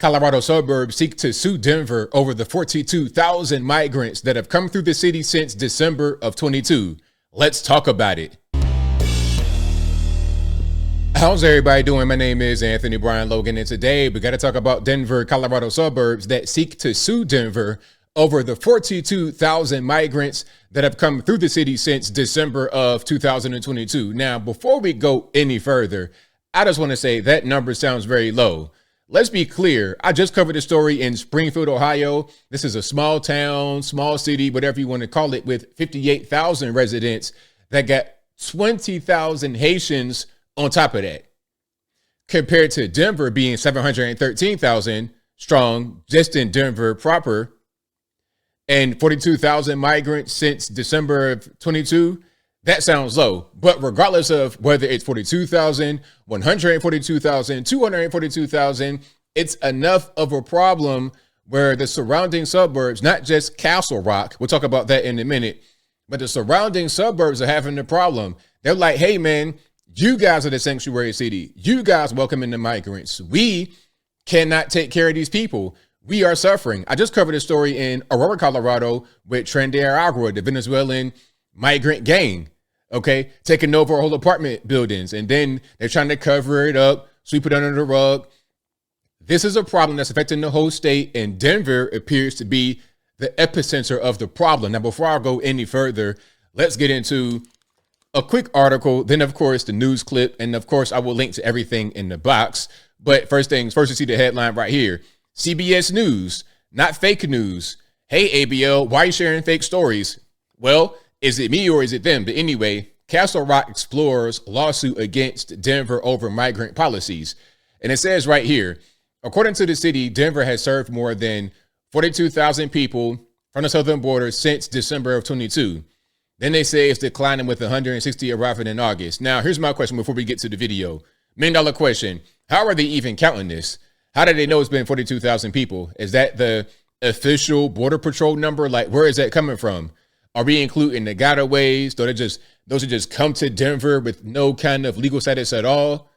Colorado suburbs seek to sue Denver over the 42,000 migrants that have come through the city since December of 22. Let's talk about it. How's everybody doing? My name is Anthony Brian Logan, and today we got to talk about Denver, Colorado suburbs that seek to sue Denver over the 42,000 migrants that have come through the city since December of 2022. Now, before we go any further, I just want to say that number sounds very low. Let's be clear. I just covered a story in Springfield, Ohio. This is a small town, small city, whatever you want to call it, with 58,000 residents that got 20,000 Haitians on top of that, compared to Denver being 713,000 strong just in Denver proper, and 42,000 migrants since December of 22. That sounds low, but regardless of whether it's 42,000, 142,000, 242,000, it's enough of a problem where the surrounding suburbs, not just Castle Rock, we'll talk about that in a minute, but the surrounding suburbs are having a problem. They're like, hey man, you guys are the sanctuary city. You guys welcome in the migrants. We cannot take care of these people. We are suffering. I just covered a story in Aurora, Colorado with Tren de Aragua, the Venezuelan migrant gang, okay, taking over whole apartment buildings, and then they're trying to cover it up, sweep it under the rug. This is a problem that's affecting the whole state, and Denver appears to be the epicenter of the problem. Now, before I go any further, let's get into a quick article, then of course the news clip, and of course I will link to everything in the box. But first things first, you see the headline right here. CBS News, not fake news. Hey ABL, why are you sharing fake stories? Well, is it me or is it them? But anyway, Castle Rock explores lawsuit against Denver over migrant policies. And it says right here, according to the city, Denver has served more than 42,000 people from the southern border since December of 22. Then they say it's declining with 160 arriving in August. Now, here's my question before we get to the video. $1 million question. How are they even counting this? How do they know it's been 42,000 people? Is that the official Border Patrol number? Like, where is that coming from? Are we including the gotaways? Those who just come to Denver with no kind of legal status at all?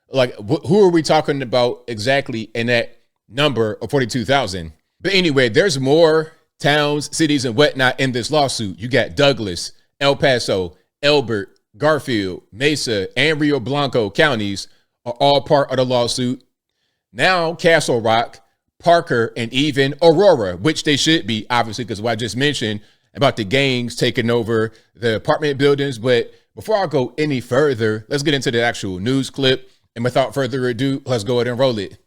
Like, who are we talking about exactly in that number of 42,000? But anyway, there's more towns, cities, and whatnot in this lawsuit. You got Douglas, El Paso, Elbert, Garfield, Mesa, and Rio Blanco counties are all part of the lawsuit. Now, Castle Rock, Parker, and even Aurora, which they should be, obviously, because what I just mentioned about the gangs taking over the apartment buildings. But before I go any further, let's get into the actual news clip. And without further ado, let's go ahead and roll it.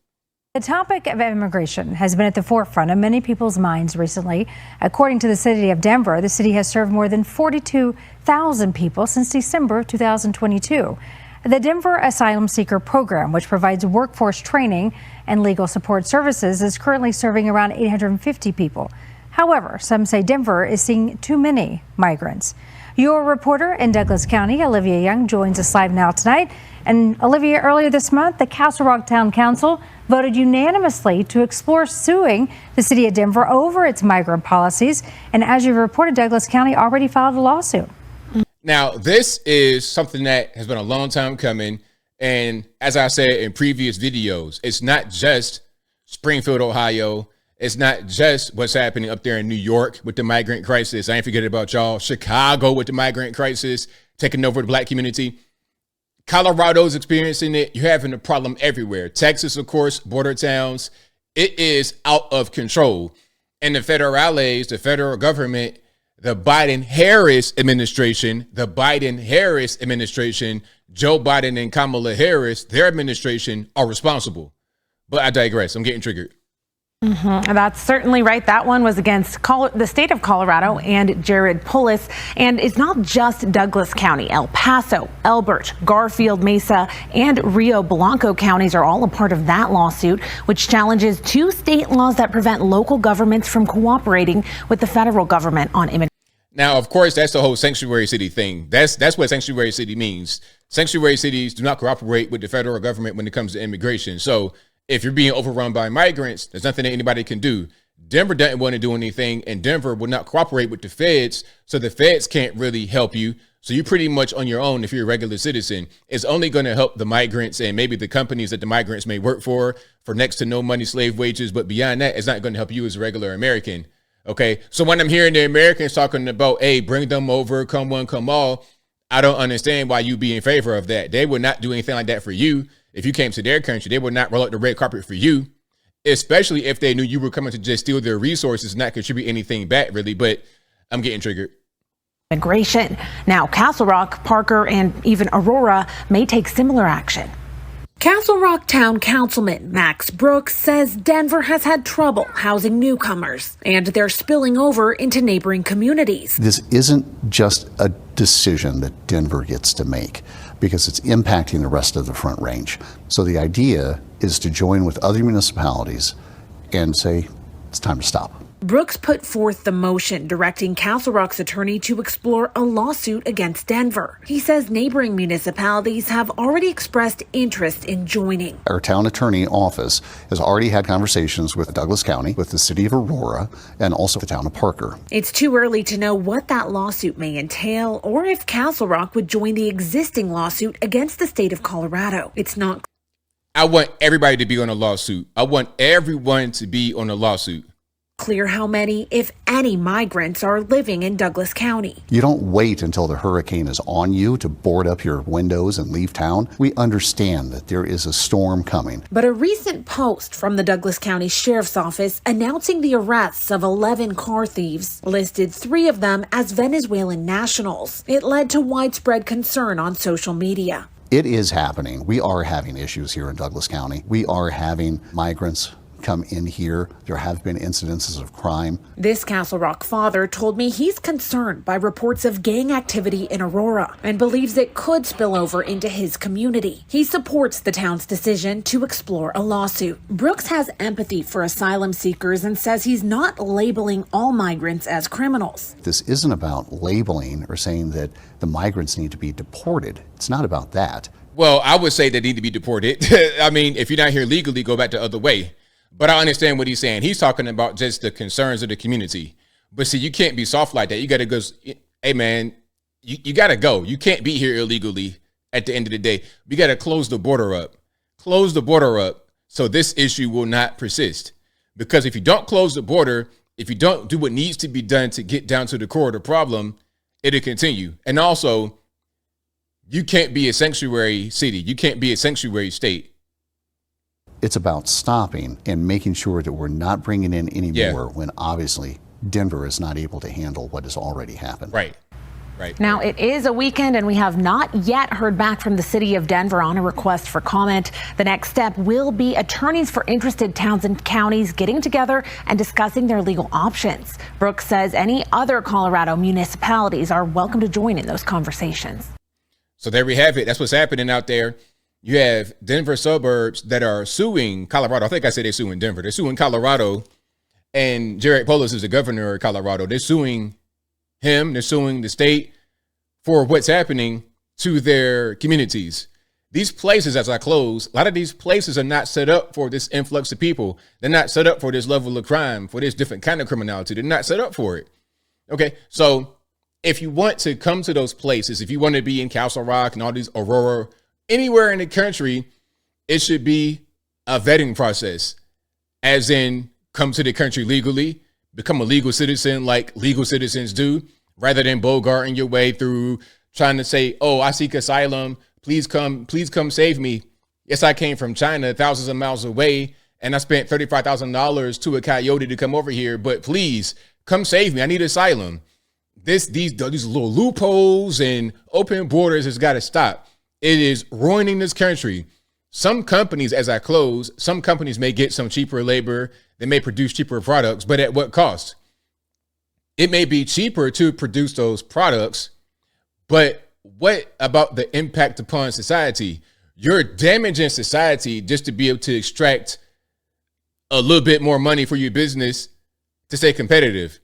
The topic of immigration has been at the forefront of many people's minds recently. According to the city of Denver, the city has served more than 42,000 people since December 2022. The Denver Asylum Seeker Program, which provides workforce training and legal support services, is currently serving around 850 people. However, some say Denver is seeing too many migrants. Your reporter in Douglas County, Olivia Young, joins us live now tonight. And Olivia, earlier this month, the Castle Rock Town Council voted unanimously to explore suing the city of Denver over its migrant policies. And as you reported, Douglas County already filed a lawsuit. Now, this is something that has been a long time coming. And as I said in previous videos, it's not just Springfield, Ohio. It's not just what's happening up there in New York with the migrant crisis. I ain't forgetting about y'all. Chicago with the migrant crisis, taking over the black community. Colorado's experiencing it. You're having a problem everywhere. Texas, of course, border towns. It is out of control. And the federales, the federal government, the Biden-Harris administration, Joe Biden and Kamala Harris, their administration are responsible. But I digress. I'm getting triggered. That's certainly right. That one was against the state of Colorado and Jared Polis. And it's not just Douglas County. El Paso, Elbert, Garfield, Mesa, and Rio Blanco counties are all a part of that lawsuit, which challenges two state laws that prevent local governments from cooperating with the federal government on immigration. Now, of course, that's the whole sanctuary city thing. That's what sanctuary city means. Sanctuary cities do not cooperate with the federal government when it comes to immigration. So if you're being overrun by migrants, there's nothing that anybody can do. Denver doesn't want to do anything, and Denver will not cooperate with the feds, so the feds can't really help you. So you're pretty much on your own if you're a regular citizen. It's only going to help the migrants and maybe the companies that the migrants may work for next to no money slave wages. But beyond that, it's not going to help you as a regular American. Okay. So when I'm hearing the Americans talking about, hey, bring them over, come one, come all, I don't understand why you be in favor of that. They would not do anything like that for you. If you came to their country, they would not roll out the red carpet for you, especially if they knew you were coming to just steal their resources and not contribute anything back, really. But I'm getting triggered. Migration. Now, Castle Rock, Parker, and even Aurora may take similar action. Castle Rock Town Councilman Max Brooks says Denver has had trouble housing newcomers, and they're spilling over into neighboring communities. This isn't just a decision that Denver gets to make because it's impacting the rest of the Front Range. So the idea is to join with other municipalities and say, it's time to stop. Brooks put forth the motion directing Castle Rock's attorney to explore a lawsuit against Denver. He says neighboring municipalities have already expressed interest in joining. Our town attorney office has already had conversations with Douglas County, with the city of Aurora, and also the town of Parker. It's too early to know what that lawsuit may entail or if Castle Rock would join the existing lawsuit against the state of Colorado. It's not. I want everybody to be on a lawsuit. I want everyone to be on a lawsuit. Clear how many, if any, migrants are living in Douglas County. You don't wait until the hurricane is on you to board up your windows and leave town. We understand that there is a storm coming. But a recent post from the Douglas County Sheriff's Office announcing the arrests of 11 car thieves listed 3 of them as Venezuelan nationals. It led to widespread concern on social media. It is happening. We are having issues here in Douglas County. We are having migrants come in here. There have been incidences of crime. This Castle Rock father told me he's concerned by reports of gang activity in Aurora and believes it could spill over into his community. He supports the town's decision to explore a lawsuit. Brooks has empathy for asylum seekers and says he's not labeling all migrants as criminals. This isn't about labeling or saying that the migrants need to be deported. It's not about that. Well, I would say they need to be deported. I mean, if you're not here legally, go back the other way. But I understand what he's saying. He's talking about just the concerns of the community. But see, you can't be soft like that. You got to go, hey, man, you got to go. You can't be here illegally at the end of the day. We got to close the border up. Close the border up so this issue will not persist. Because if you don't close the border, if you don't do what needs to be done to get down to the core of the problem, it'll continue. And also, you can't be a sanctuary city. You can't be a sanctuary state. It's about stopping and making sure that we're not bringing in any more when obviously Denver is not able to handle what has already happened. Right. Now, it is a weekend and we have not yet heard back from the city of Denver on a request for comment. The next step will be attorneys for interested towns and counties getting together and discussing their legal options. Brooks says any other Colorado municipalities are welcome to join in those conversations. So there we have it. That's what's happening out there. You have Denver suburbs that are suing Colorado. I think I said they're suing Denver. They're suing Colorado. And Jared Polis is the governor of Colorado. They're suing him. They're suing the state for what's happening to their communities. These places, as I close, a lot of these places are not set up for this influx of people. They're not set up for this level of crime, for this different kind of criminality. They're not set up for it. Okay, so if you want to come to those places, if you want to be in Castle Rock and all these Aurora, anywhere in the country, it should be a vetting process, as in come to the country legally, become a legal citizen like legal citizens do, rather than bogarting your way through trying to say, oh, I seek asylum. Please come save me. Yes, I came from China thousands of miles away and I spent $35,000 to a coyote to come over here, but please come save me. I need asylum. These little loopholes and open borders has got to stop. It is ruining this country. Some companies, as I close, some companies may get some cheaper labor. They may produce cheaper products, but at what cost? It may be cheaper to produce those products, but what about the impact upon society? You're damaging society just to be able to extract a little bit more money for your business to stay competitive.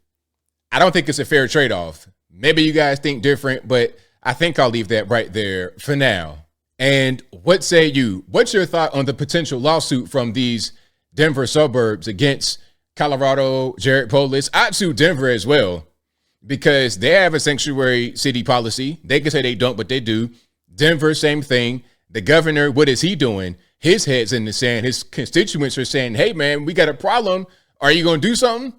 I don't think it's a fair trade-off. Maybe you guys think different, but I think I'll leave that right there for now. And what say you? What's your thought on the potential lawsuit from these Denver suburbs against Colorado, Jared Polis? I'd sue Denver as well. because they have a sanctuary city policy. They can say they don't, but they do. Denver, same thing. The governor, what is he doing? His head's in the sand. His constituents are saying, hey, man, we got a problem. Are you going to do something?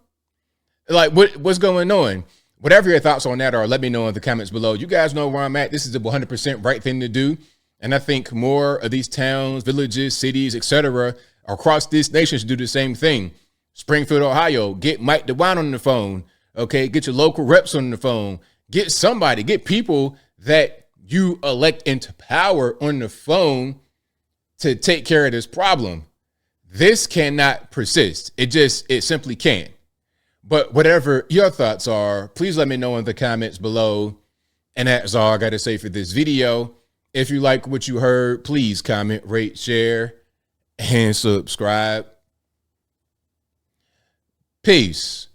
Like, what's going on? Whatever your thoughts on that are, let me know in the comments below. You guys know where I'm at. This is the 100% right thing to do. And I think more of these towns, villages, cities, etc., across this nation should do the same thing. Springfield, Ohio, get Mike DeWine on the phone. Okay, get your local reps on the phone. Get somebody, get people that you elect into power on the phone to take care of this problem. This cannot persist. It simply can't. But whatever your thoughts are, please let me know in the comments below. And that's all I got to say for this video. If you like what you heard, please comment, rate, share, and subscribe. Peace.